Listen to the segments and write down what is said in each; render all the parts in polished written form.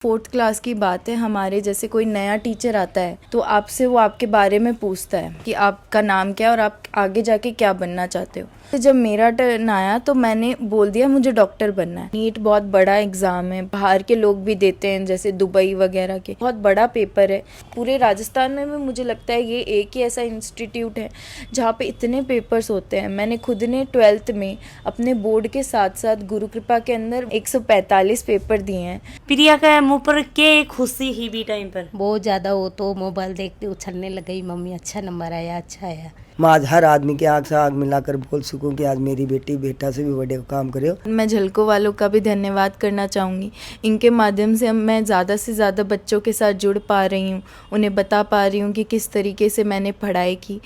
4th class की बात है। हमारे जैसे कोई नया टीचर आता है तो आपसे वो आपके बारे में पूछता है कि आपका नाम क्या है और आप आगे जाके क्या बनना चाहते हो। तो जब मेरा टर्न आया तो मैंने बोल दिया मुझे डॉक्टर बनना है। नीट बहुत बड़ा एग्जाम है, बाहर के लोग भी देते हैं, जैसे दुबई वगैरह के, बहुत बड़ा पेपर है। पूरे राजस्थान में भी मुझे लगता है ये एक ही ऐसा इंस्टीट्यूट है जहाँ पे इतने पेपर्स होते हैं। मैंने खुद ने 12th में अपने बोर्ड के साथ साथ गुरु कृपा के अंदर 145 पेपर दिए हैं। प्रिया का मुंह पर के खुशी ही भी टाइम पर बहुत ज़्यादा। वो तो मोबाइल देखते उछलने लग गई, मम्मी अच्छा नंबर आया, अच्छा आया। मैं आज हर आदमी के आग से आग मिलाकर बोल सकूं कि आज मेरी बेटी बेटा से भी बड़े काम करे। मैं झलको वालों का भी धन्यवाद करना चाहूँगी। इनके माध्यम से मैं ज़्यादा से ज़्यादा बच्चों के साथ जुड़ पा रही हूँ, उन्हें बता पा रही हूँ कि किस तरीके से मैंने पढ़ाई की।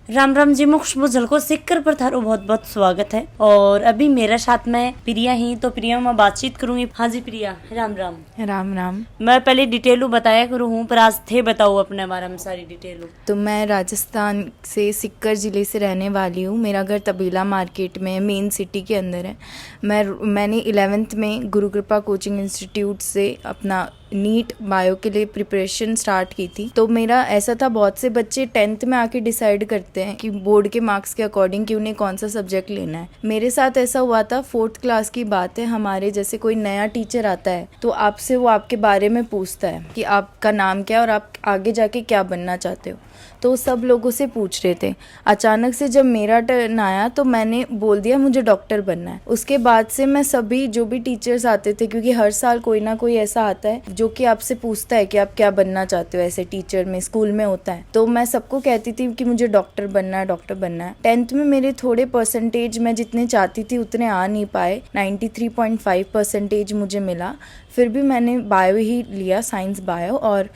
राम राम जी, मुख्य झलको सिक्कर पर थारो बहुत बहुत स्वागत है। और अभी मेरा साथ में प्रिया ही, तो प्रिया मैं बातचीत करूंगी। हाँ जी प्रिया, राम राम। राम राम। मैं पहले डिटेलू बताया करूँ हूँ, पर आज थे बताओ अपने बारे में सारी डिटेलू। तो मैं राजस्थान से सिक्कर ज़िले से रहने वाली हूँ। मेरा घर तबीला मार्केट में है, मेन सिटी के अंदर है। मैंने 11th में गुरु कृपा कोचिंग इंस्टीट्यूट से अपना नीट बायो के लिए प्रिपरेशन स्टार्ट की थी। तो मेरा ऐसा था, बहुत से बच्चे 10th में आके डिसाइड करते हैं कि बोर्ड के मार्क्स के अकॉर्डिंग कि उन्हें कौन सा सब्जेक्ट लेना है। मेरे साथ ऐसा हुआ था, 4th क्लास की बात है। हमारे जैसे कोई नया टीचर आता है तो आपसे वो आपके बारे में पूछता है कि आपका नाम क्या है और आप आगे जाके क्या बनना चाहते हो। तो सब लोगों से पूछ रहे थे। अचानक से जब मेरा टर्न आया तो मैंने बोल दिया मुझे डॉक्टर बनना है। उसके बाद से मैं सभी जो भी टीचर्स आते थे, क्योंकि हर साल कोई ना कोई ऐसा आता है जो कि आपसे पूछता है कि आप क्या बनना चाहते हो, ऐसे टीचर में स्कूल में होता है। तो मैं सबको कहती थी कि मुझे डॉक्टर बनना है, डॉक्टर बनना है। 10th में मेरे थोड़े परसेंटेज, मैं जितने चाहती थी उतने आ नहीं पाए। 93.5% मुझे मिला। फिर भी मैंने बायो ही लिया, साइंस बायो। और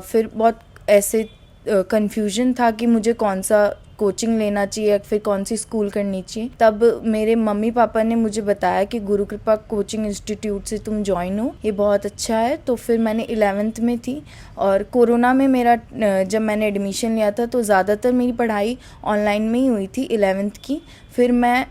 फिर बहुत ऐसे कन्फ्यूजन था कि मुझे कौन सा कोचिंग लेना चाहिए या फिर कौन सी स्कूल करनी चाहिए। तब मेरे मम्मी पापा ने मुझे बताया कि गुरु कृपा कोचिंग इंस्टीट्यूट से तुम ज्वाइन हो, ये बहुत अच्छा है। तो फिर मैंने 11th में थी और कोरोना में मेरा जब मैंने एडमिशन लिया था तो ज़्यादातर मेरी पढ़ाई ऑनलाइन में ही हुई थी 11th की। फिर मैं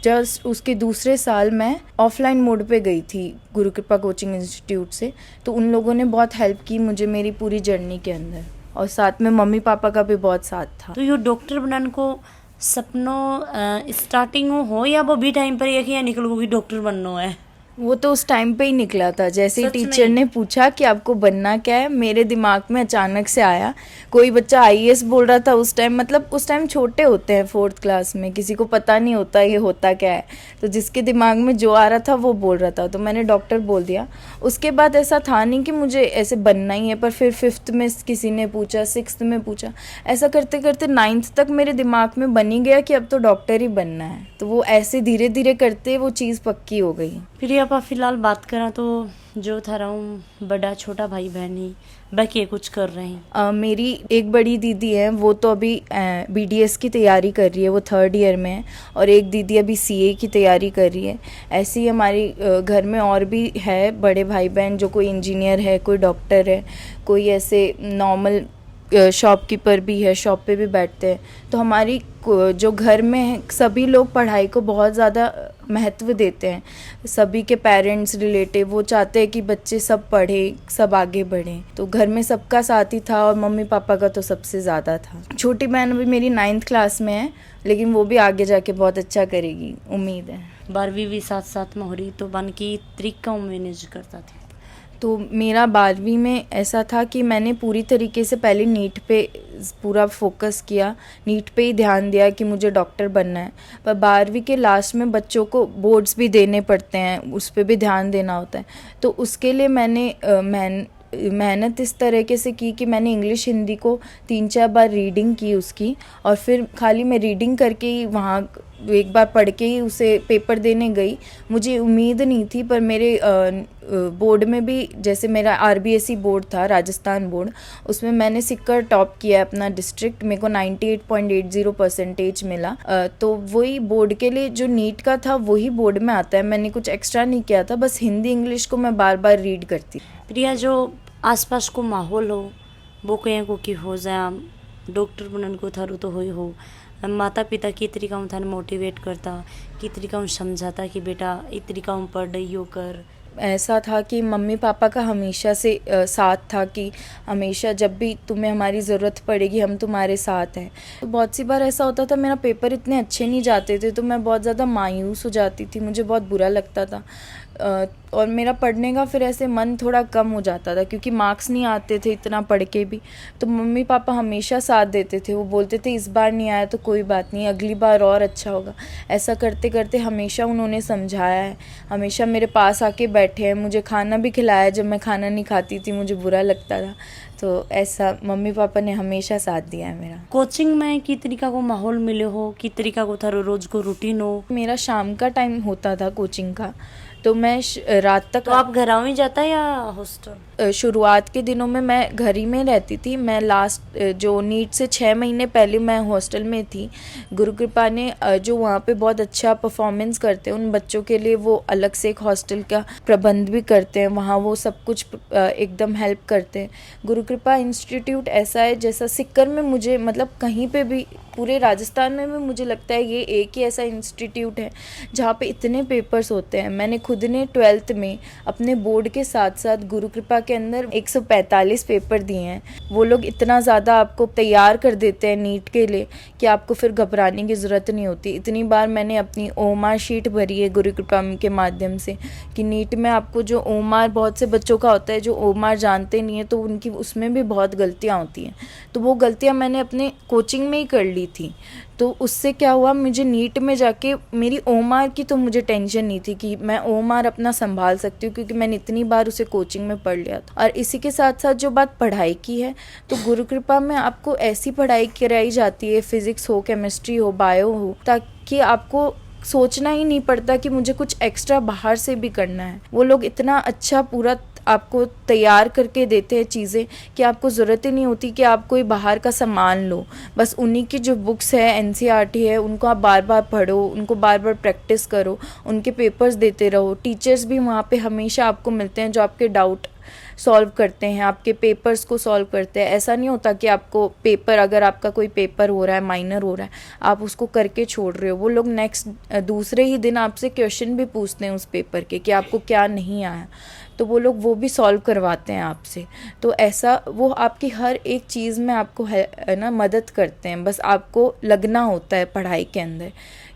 जस्ट उसके दूसरे साल मैं ऑफलाइन मोड पे गई थी गुरु कृपा कोचिंग इंस्टीट्यूट से। तो उन लोगों ने बहुत हेल्प की मुझे मेरी पूरी जर्नी के अंदर, और साथ में मम्मी पापा का भी बहुत साथ था। तो ये डॉक्टर बनाने को सपनों स्टार्टिंग हो या वो भी टाइम पर एक या निकलो कि डॉक्टर बनना है? वो तो उस टाइम पे ही निकला था, जैसे ही टीचर ने पूछा कि आपको बनना क्या है, मेरे दिमाग में अचानक से आया। कोई बच्चा आईएएस बोल रहा था उस टाइम, मतलब उस टाइम छोटे होते हैं 4th क्लास में, किसी को पता नहीं होता ये होता क्या है। तो जिसके दिमाग में जो आ रहा था वो बोल रहा था, तो मैंने डॉक्टर बोल दिया। उसके बाद ऐसा था नहीं कि मुझे ऐसे बनना ही है, पर फिर 5th में किसी ने पूछा, 6th में पूछा, ऐसा करते करते 9th तक मेरे दिमाग में बन ही गया कि अब तो डॉक्टर ही बनना है। तो वो ऐसे धीरे धीरे करते वो चीज़ पक्की हो गई। फिर आप फिलहाल बात करा तो जो था रहा बड़ा छोटा भाई बहन ही बाकी कुछ कर रहे हैं। मेरी एक बड़ी दीदी है, वो तो अभी बीडीएस की तैयारी कर रही है, वो 3rd ईयर में है। और एक दीदी अभी सीए की तैयारी कर रही है। ऐसे ही हमारी घर में और भी है बड़े भाई बहन, जो कोई इंजीनियर है, कोई डॉक्टर है, कोई ऐसे नॉर्मल शॉपकीपर भी है, शॉप पे भी बैठते हैं। तो हमारी जो घर में है सभी लोग पढ़ाई को बहुत ज़्यादा महत्व देते हैं। सभी के पेरेंट्स, रिलेटिव, वो चाहते हैं कि बच्चे सब पढ़े, सब आगे बढ़ें। तो घर में सबका साथ ही था और मम्मी पापा का तो सबसे ज़्यादा था। छोटी बहन अभी मेरी 9th क्लास में है, लेकिन वो भी आगे जाके बहुत अच्छा करेगी, उम्मीद है। 12वीं भी साथ साथ में हो रही, तो बन की तरीका मैनेज करता था। तो मेरा 12वीं में ऐसा था कि मैंने पूरी तरीके से पहले नीट पे पूरा फोकस किया, नीट पे ही ध्यान दिया कि मुझे डॉक्टर बनना है। पर 12वीं के लास्ट में बच्चों को बोर्ड्स भी देने पड़ते हैं, उस पर भी ध्यान देना होता है। तो उसके लिए मैंने मेहनत इस तरीके से की कि मैंने इंग्लिश हिंदी को 3-4 बार रीडिंग की उसकी, और फिर खाली मैं रीडिंग करके ही वहाँ एक बार पढ़ के ही उसे पेपर देने गई। मुझे उम्मीद नहीं थी, पर मेरे बोर्ड में भी, जैसे मेरा आरबीएसई बोर्ड था, राजस्थान बोर्ड, उसमें मैंने सिक्कर टॉप किया अपना डिस्ट्रिक्ट। मेरे को 98.80% मिला। तो वही बोर्ड के लिए जो नीट का था वही बोर्ड में आता है। मैंने कुछ एक्स्ट्रा नहीं किया था, बस हिंदी इंग्लिश को मैं बार बार रीड करती। प्रिया, जो आसपास को माहौल हो वो कहीं को कि हो जाए डॉक्टर बनने को थारू तो हो माता पिता की तरीका था मोटिवेट करता, की तरीका समझाता कि बेटा इस तरीका पढ़ यो कर? ऐसा था कि मम्मी पापा का हमेशा से साथ था कि हमेशा जब भी तुम्हें हमारी ज़रूरत पड़ेगी हम तुम्हारे साथ हैं। तो बहुत सी बार ऐसा होता था मेरा पेपर इतने अच्छे नहीं जाते थे तो मैं बहुत ज़्यादा मायूस हो जाती थी, मुझे बहुत बुरा लगता था और मेरा पढ़ने का फिर ऐसे मन थोड़ा कम हो जाता था क्योंकि मार्क्स नहीं आते थे इतना पढ़ के भी। तो मम्मी पापा हमेशा साथ देते थे, वो बोलते थे इस बार नहीं आया तो कोई बात नहीं, अगली बार और अच्छा होगा। ऐसा करते करते हमेशा उन्होंने समझाया है, हमेशा मेरे पास आके बैठे हैं, मुझे खाना भी खिलाया जब मैं खाना नहीं खाती थी, मुझे बुरा लगता था। तो ऐसा मम्मी पापा ने हमेशा साथ दिया है मेरा। कोचिंग में की तरीका को माहौल मिले हो, की तरीका को थारो रोज को रूटीन हो? मेरा शाम का टाइम होता था कोचिंग का, तो मैं रात तक। तो आप घर ही जाता या हॉस्टल? शुरुआत के दिनों में मैं घर ही में रहती थी। मैं लास्ट जो नीट से 6 महीने पहले मैं हॉस्टल में थी। गुरु कृपा ने जो वहाँ पे बहुत अच्छा परफॉर्मेंस करते हैं उन बच्चों के लिए वो अलग से एक हॉस्टल का प्रबंध भी करते हैं, वहाँ वो सब कुछ एकदम हेल्प करते हैं। गुरु कृपा इंस्टीट्यूट ऐसा है जैसा सिक्कर में मुझे मतलब कहीं पे भी पूरे राजस्थान में भी मुझे लगता है ये एक ही ऐसा इंस्टीट्यूट है जहाँ पे इतने पेपर्स होते हैं। मैंने खुद ने 12th में अपने बोर्ड के साथ साथ गुरु कृपा के अंदर 145 पेपर दिए हैं। वो लोग इतना ज़्यादा आपको तैयार कर देते हैं नीट के लिए कि आपको फिर घबराने की ज़रूरत नहीं होती। इतनी बार मैंने अपनी ओमार शीट भरी है गुरु कृपा के माध्यम से कि नीट में आपको जो ओमार बहुत से बच्चों का होता है जो ओमार जानते नहीं है तो उनकी उसमें भी बहुत गलतियाँ होती हैं, तो वो गलतियाँ मैंने अपने कोचिंग में ही कर ली थी। तो उससे क्या हुआ, मुझे नीट में जाके मेरी ओमार की तो मुझे टेंशन नहीं थी कि मैं ओमार अपना संभाल सकती हूँ क्योंकि मैंने इतनी बार उसे कोचिंग में पढ़ लिया था। और इसी के साथ साथ जो बात पढ़ाई की है तो गुरु कृपा में आपको ऐसी पढ़ाई कराई जाती है, फिजिक्स हो, केमिस्ट्री हो, बायो हो, ताकि आपको सोचना ही नहीं पड़ता कि मुझे कुछ एक्स्ट्रा बाहर से भी करना है। वो लोग इतना अच्छा पूरा आपको तैयार करके देते हैं चीज़ें कि आपको ज़रूरत ही नहीं होती कि आप कोई बाहर का सामान लो। बस उन्हीं की जो बुक्स है एनसीईआरटी है उनको आप बार बार पढ़ो, उनको बार बार प्रैक्टिस करो, उनके पेपर्स देते रहो। टीचर्स भी वहाँ पे हमेशा आपको मिलते हैं जो आपके डाउट सॉल्व करते हैं, आपके पेपर्स को सॉल्व करते हैं। ऐसा नहीं होता कि आपको पेपर, अगर आपका कोई पेपर हो रहा है, माइनर हो रहा है, आप उसको करके छोड़ रहे हो, वो लोग नेक्स्ट दूसरे ही दिन आपसे क्वेश्चन भी पूछते हैं उस पेपर के कि आपको क्या नहीं आया, तो वो लोग वो भी सॉल्व करवाते हैं आपसे। तो ऐसा वो आपकी हर एक चीज़ में आपको है ना मदद करते हैं, बस आपको लगना होता है पढ़ाई के अंदर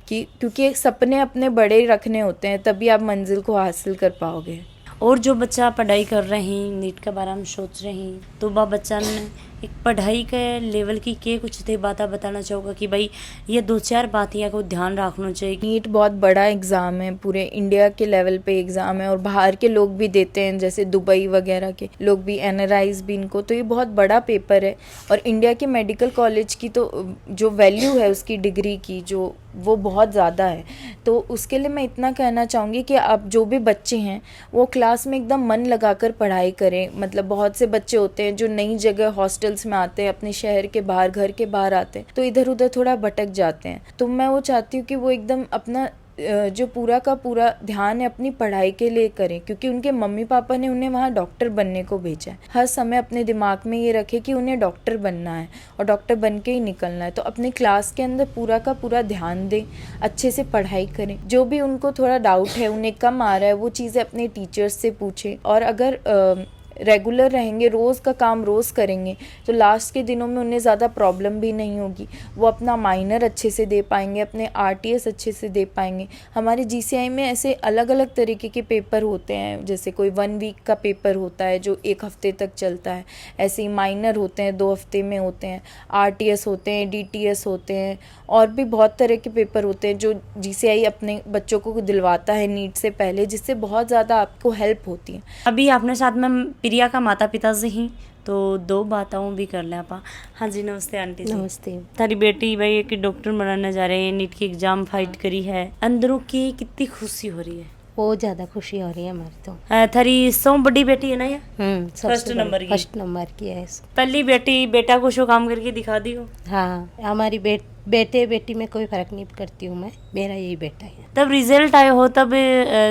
कि क्योंकि सपने अपने बड़े रखने होते हैं तभी आप मंजिल को हासिल कर पाओगे। और जो बच्चा पढ़ाई कर रहे हैं, नीट के बारे में सोच रहे हैं, तो बा बच्चा ने एक पढ़ाई के लेवल की के कुछ थे बातें बताना चाहोगा कि भाई ये 2-4 बातें को ध्यान रखना चाहिए? नीट बहुत बड़ा एग्ज़ाम है, पूरे इंडिया के लेवल पे एग्ज़ाम है और बाहर के लोग भी देते हैं, जैसे दुबई वगैरह के लोग भी, एनआरआईज भी इनको, तो ये बहुत बड़ा पेपर है। और इंडिया के मेडिकल कॉलेज की तो जो वैल्यू है उसकी डिग्री की जो वो बहुत ज़्यादा है। तो उसके लिए मैं इतना कहना चाहूँगी कि आप जो भी बच्चे हैं वो क्लास में एकदम मन लगाकर पढ़ाई करें। मतलब बहुत से बच्चे होते हैं जो नई जगह हॉस्टल्स में आते हैं, अपने शहर के बाहर, घर के बाहर आते हैं, तो इधर उधर थोड़ा भटक जाते हैं। तो मैं वो चाहती हूँ कि वो एकदम अपना जो पूरा का पूरा ध्यान है अपनी पढ़ाई के लिए करें, क्योंकि उनके मम्मी पापा ने उन्हें वहाँ डॉक्टर बनने को भेजा है। हर समय अपने दिमाग में ये रखे कि उन्हें डॉक्टर बनना है और डॉक्टर बन के ही निकलना है। तो अपने क्लास के अंदर पूरा का पूरा ध्यान दें, अच्छे से पढ़ाई करें। जो भी उनको थोड़ा डाउट है, उन्हें कम आ रहा है, वो चीज़ें अपने टीचर्स से पूछें। और अगर रेगुलर रहेंगे, रोज़ का काम रोज़ करेंगे, तो लास्ट के दिनों में उन्हें ज़्यादा प्रॉब्लम भी नहीं होगी। वो अपना माइनर अच्छे से दे पाएंगे, अपने आरटीएस अच्छे से दे पाएंगे। हमारे जीसीआई में ऐसे अलग अलग तरीके के पेपर होते हैं, जैसे कोई 1 वीक का पेपर होता है जो 1 हफ्ते तक चलता है, ऐसे ही माइनर होते हैं 2 हफ्ते में होते हैं, आरटीएस होते हैं, डीटीएस होते हैं, और भी बहुत तरह के पेपर होते हैं जो जीसीआई अपने बच्चों को दिलवाता है नीट से पहले, जिससे बहुत ज़्यादा आपको हेल्प होती है। अभी आपने साथ में प्रिया का माता पिता से ही तो 2 बातें भी कर लें आप। हाँ जी, नमस्ते आंटी जी। नमस्ते। तारी बेटी भाई एक डॉक्टर बनाने जा रहे हैं, नीट की एग्जाम फाइट करी है, अंदरों की कितनी खुशी हो रही है? बहुत ज्यादा खुशी हो रही है हमारी तो। थारी सौ बड़ी बेटी है ना ये? फर्स्ट नंबर की? फर्स्ट नंबर की है। पहली बेटी बेटा को शो काम करके दिखा दी हो? हाँ, हमारी बेटे बेटी में कोई फर्क नहीं करती हूँ मैं, मेरा यही बेटा है। तब रिजल्ट आए हो तब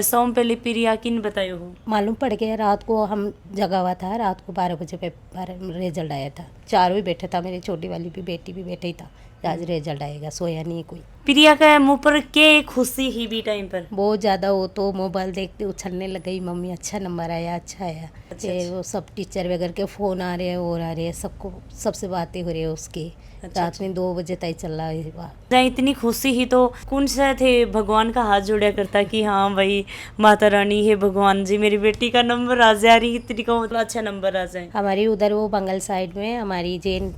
सोम पहले प्रिया किन बताए हो? मालूम पड़ गया, रात को हम जगा हुआ था, रात को 12 बजे पेपर रिजल्ट आया था। चारों ही बैठे था, मेरी छोटी वाली भी बेटी भी बैठे ही था, आज रिजल्ट आएगा, सोया नहीं कोई। प्रिया का मुंह पर के खुशी ही भी टाइम पर बहुत ज़्यादा, वो तो मोबाइल देखते उछलने लग गई, मम्मी अच्छा नंबर आया, अच्छा आया। फिर वो सब टीचर वगैरह के फ़ोन आ रहे हैं और आ रहे हैं, सबको सबसे बातें हो रही है उसकी। रात में 2 बजे तक चल रहा है बात। जहाँ इतनी खुशी ही तो कौन सा थे भगवान का हाथ जोड़ा करता कि हाँ भाई माता रानी है, भगवान जी मेरी बेटी का नंबर आ जाए, रही इतनी का मतलब अच्छा नंबर आ जाए। हमारी उधर वो बंगाल साइड में हमारी जैन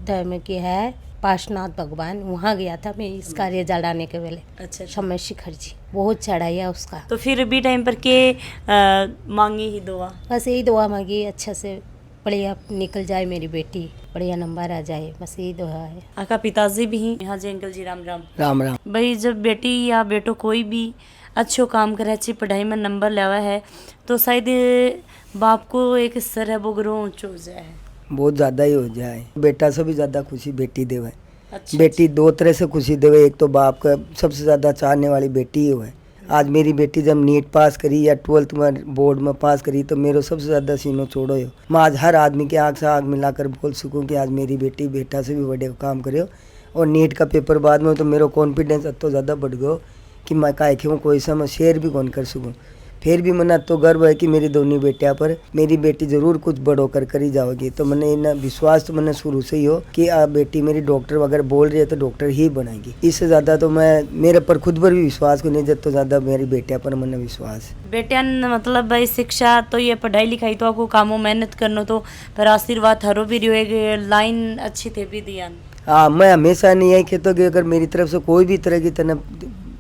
धर्म की है पार्श्वनाथ भगवान, वहाँ गया था मैं इसका रिजल्ट आने के वेले। अच्छा समय शिखर जी बहुत चढ़ाया उसका। तो फिर भी टाइम पर के मांगी ही दुआ। बस यही दुआ मांगी, अच्छा से बढ़िया निकल जाए मेरी बेटी, बढ़िया नंबर आ जाए, बस यही दुआ है। आपका पिताजी भी हैं? हाँ जी अंकल जी, राम राम। राम राम। भाई जब बेटी या बेटो कोई भी अच्छो काम करे, अच्छी पढ़ाई में नंबर लावा है तो शायद बाप को एक स्तर है वो ग्रो ऊंचो हो जाए। बहुत ज़्यादा ही हो जाए, बेटा से भी ज़्यादा खुशी बेटी देवे। अच्छा, बेटी दो तरह से खुशी देवे, एक तो बाप का सबसे ज़्यादा चाहने वाली बेटी ही है। आज मेरी बेटी जब नीट पास करी या 12th में बोर्ड में पास करी तो मेरे सबसे ज़्यादा सीनो छोड़ो हो। मैं आज हर आदमी के आँख से आँख मिलाकर बोल सकूँ कि आज मेरी बेटी बेटा से भी बड़े काम करे। और नीट का पेपर बाद में तो मेरा कॉन्फिडेंस तो ज़्यादा बढ़ गयो कि मैं काहे क्यों कोई सा मैं शेयर भी कौन कर सकूँ। फिर भी मना तो गर्व है कि मेरी दोनों बेटियां पर मेरी बेटी जरूर कुछ बड़ो कर ही जाओगी। तो मैंने इन विश्वास तो मैंने शुरू से ही हो कि बेटी मेरी डॉक्टर वगैरह बोल रही है तो डॉक्टर ही बनाएगी। इससे ज़्यादा तो मैं मेरे पर खुद पर भी विश्वास को नहीं, जब तो ज़्यादा मेरी बेटियां पर मैंने विश्वास। बेटिया मतलब भाई शिक्षा तो ये पढ़ाई लिखाई तो आपको कामों मेहनत करना तो पर आशीर्वाद हरो भी रहो, एक लाइन अच्छी थे भी दिया। हाँ, मैं हमेशा नहीं यही कहता कि अगर मेरी तरफ से कोई भी तरह की तरह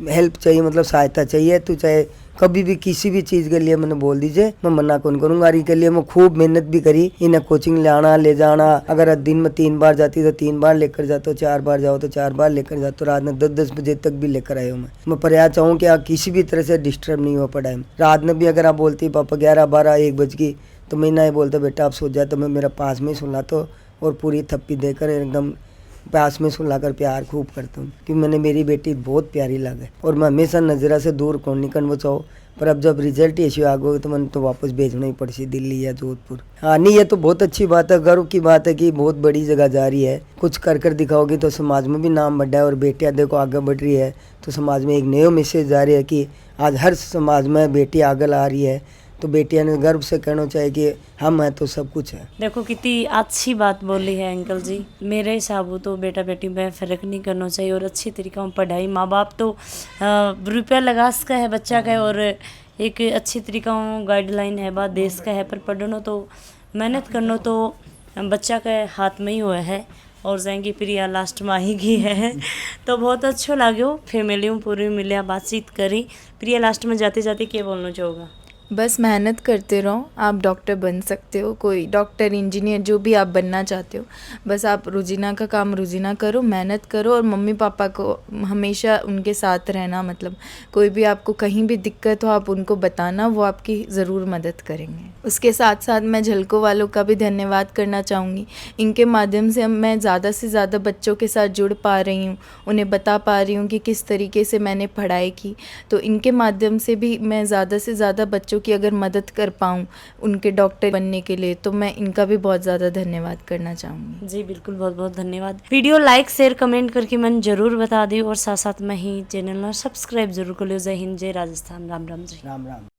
हेल्प चाहिए, मतलब सहायता चाहिए, तो चाहे कभी भी किसी भी चीज़ के लिए मैंने बोल दीजिए, मैं मना कौन करूँगा। के लिए मैं खूब मेहनत भी करी, इन्हें कोचिंग ले आना ले जाना। अगर दिन में 3 बार जाती तो 3 बार लेकर जाता, 4 बार जाओ तो 4 बार लेकर जाता, रात में 10-10 बजे तक भी लेकर आया हूँ। मैं प्रयास चाहूँ कि आप किसी भी तरह से डिस्टर्ब नहीं हो पढ़ाई में। रात में भी अगर आप बोलती पापा 11-12-1 बज गई तो मैं ना बोलता बेटा आप सो जाए, तो मैं मेरा पास में सुलाता और पूरी थप्पी देकर एकदम पास में सुलाकर प्यार खूब करता हूँ कि मैंने मेरी बेटी बहुत प्यारी लगे। और मैं हमेशा नज़रा से दूर कौन निकल वो चाहो, पर अब जब रिजल्ट इश्यू आ गए तो मैंने तो वापस भेजना ही पड़ी दिल्ली या जोधपुर। हाँ नहीं, ये तो बहुत अच्छी बात है, गर्व की बात है कि बहुत बड़ी जगह जा रही है। कुछ कर दिखाओगी तो समाज में भी नाम बढ़ा है और बेटियाँ देखो आगे बढ़ रही है तो समाज में एक नया मैसेज जा रही है कि आज हर समाज में बेटी आगे आ रही है। तो बेटियां ने गर्व से कहना चाहिए कि हम हैं तो सब कुछ है। देखो कितनी अच्छी बात बोली है अंकल जी। मेरे हिसाब तो बेटा बेटी में फ़र्क नहीं करना चाहिए और अच्छी तरीका में पढ़ाई, माँ बाप तो रुपया लगा सका है बच्चा का और एक अच्छी तरीका गाइडलाइन है बात देश का है, पर पढ़ना तो मेहनत करना तो बच्चा के हाथ में ही हुआ है। और जाएंगी प्रिया लास्ट में आएगी है तो बहुत अच्छा लगे, फैमिली पूरी मिलिया बातचीत करी। प्रिया लास्ट में जाते जाते क्या बोलना चाहोगा? बस मेहनत करते रहो, आप डॉक्टर बन सकते हो, कोई डॉक्टर इंजीनियर जो भी आप बनना चाहते हो। बस आप रोजीना का काम रोजीना करो, मेहनत करो और मम्मी पापा को हमेशा उनके साथ रहना। मतलब कोई भी आपको कहीं भी दिक्कत हो आप उनको बताना, वो आपकी ज़रूर मदद करेंगे। उसके साथ साथ मैं झलको वालों का भी धन्यवाद करना चाहूँगी। इनके माध्यम से मैं ज़्यादा से ज़्यादा बच्चों के साथ जुड़ पा रही हूँ, उन्हें बता पा रही हूँ कि किस तरीके से मैंने पढ़ाई की। तो इनके माध्यम से भी मैं ज़्यादा से ज़्यादा बच्चों की अगर मदद कर पाऊँ उनके डॉक्टर बनने के लिए, तो मैं इनका भी बहुत ज़्यादा धन्यवाद करना चाहूँगी। जी बिल्कुल, बहुत बहुत धन्यवाद। वीडियो लाइक शेयर कमेंट करके मन जरूर बता दी और साथ साथ में ही चैनल सब्सक्राइब जरूर कर लो। जय हिंद, जय राजस्थान, राम राम जी। राम राम।